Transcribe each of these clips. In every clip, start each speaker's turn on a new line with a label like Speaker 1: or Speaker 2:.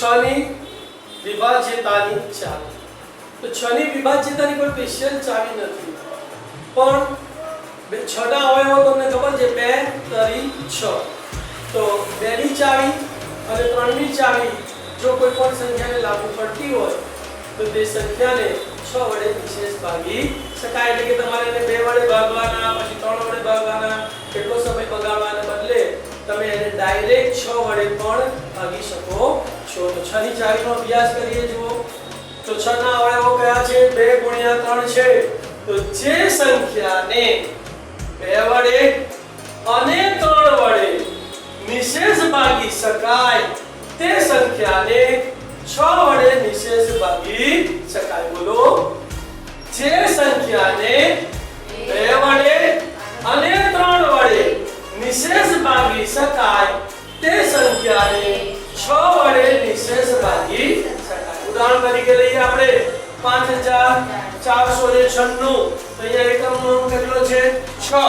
Speaker 1: 6 ની વિભાજ્યતાની ચાવી। તો 6 ની વિભાજ્યતાની કોઈ સ્પેશિયલ ચાવી નથી, પણ 6 ના અવયવો તમને ખબર છે 2 3 6। તો 2 ની ચાવી અને 3 ની ચાવી જો કોઈ પણ સંખ્યાને લાગુ પડતી હોય તો તે સંખ્યાને 6 વડે નિશેષ ભાગી શકાય। એટલે કે તમારે એને 2 વડે ભાગવાના, પછી 3 વડે ભાગવાના, કેટલો સમય બગાડવાના બદલે તમે એને ડાયરેક્ટ 6 વડે પણ ભાગી શકો છો। તો 6 ની ચાવીનો અભ્યાસ કરીએ જુઓ। તો 6 ના અવયવો કયા છે? 2 × 3 છે। તો જે સંખ્યાને 2 વડે અને 3 વડે નિશેષ ભાગી શકાય તે સંખ્યાને 6 વડે નિશેષ ભાગી શકાય। બોલો, જે સંખ્યાને 2 વડે અને 3 વડે નિશેષ ભાગી શકાય તે સંખ્યાને 6 વડે નિશેષ ભાગી શકાય। ઉદાહરણ તરીકે લઈએ આપણે 5496। તો અહીંયા એકમનો અંક કેટલો છે? 6।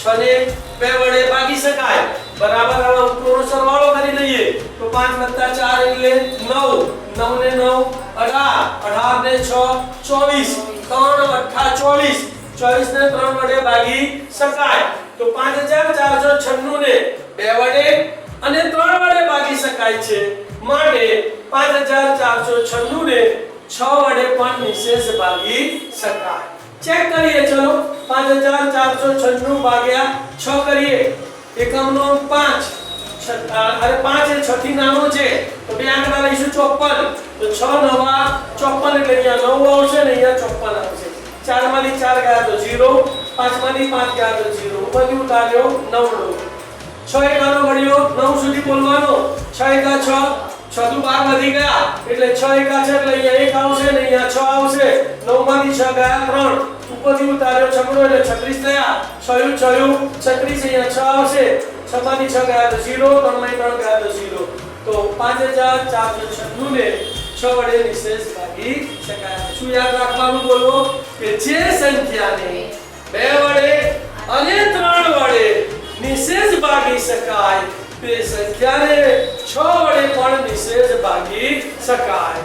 Speaker 1: 6 ને 2 વડે ભાગી શકાય બરાબર। હવે ઉપરનો સરવાળો કરી લઈએ તો 5 + 4 એટલે 9। 9 ને 9 18। 18 ને 6 24। 3 × 8 24। 24 ને 3 વડે ભાગી શકાય। તો 5496 ને 2 વડે અને 3 વડે ભાગી શકાય છે, માટે 5496 ને 6 વડે પણ નિશેષ ભાગી શકાય। ચેક કરીએ, ચલો 5496 ભાગ્યા 6 કરીએ। એકમનો 5 અરે 5 એ 6 થી નાનો છે તો બે આંકડા લઈશું 54। તો 6 × 9 = 54 એટલે અહીંયા 9 આવશે ને અહીંયા 54 આવશે। 4 માંથી 4 ગયા તો 0, 5 માંથી 5 ગયા તો 0, ઉપરથી ઉતાર્યો 9 6 એકાનો ઘડ્યો 9 સુધી બોલવાનો। 6 એકા 6, 6 × 12 વધી ગયા એટલે 6 એકા છે એટલે અહીંયા 1 આવશે ને અહીંયા 6 આવશે। 9 માંથી 6 ગયા 3, ઉપરથી ઉતાર્યો 6 એટલે 36 થયા। 6 × 36 અહીંયા 6 આવશે। 6 માંથી 6 ગયા તો 0, 3 માંથી 3 ગયા તો 0। તો 5496 ને 6 વડે નિશેષ ભાગી શકાય। શું યાદ રાખવાનું? બોલો કે જે સંખ્યાને 2 વડે અને 3 વડે નિશેષ ભાગી શકાય તે સંખ્યાને 6 વડે પણ નિશેષ ભાગી શકાય।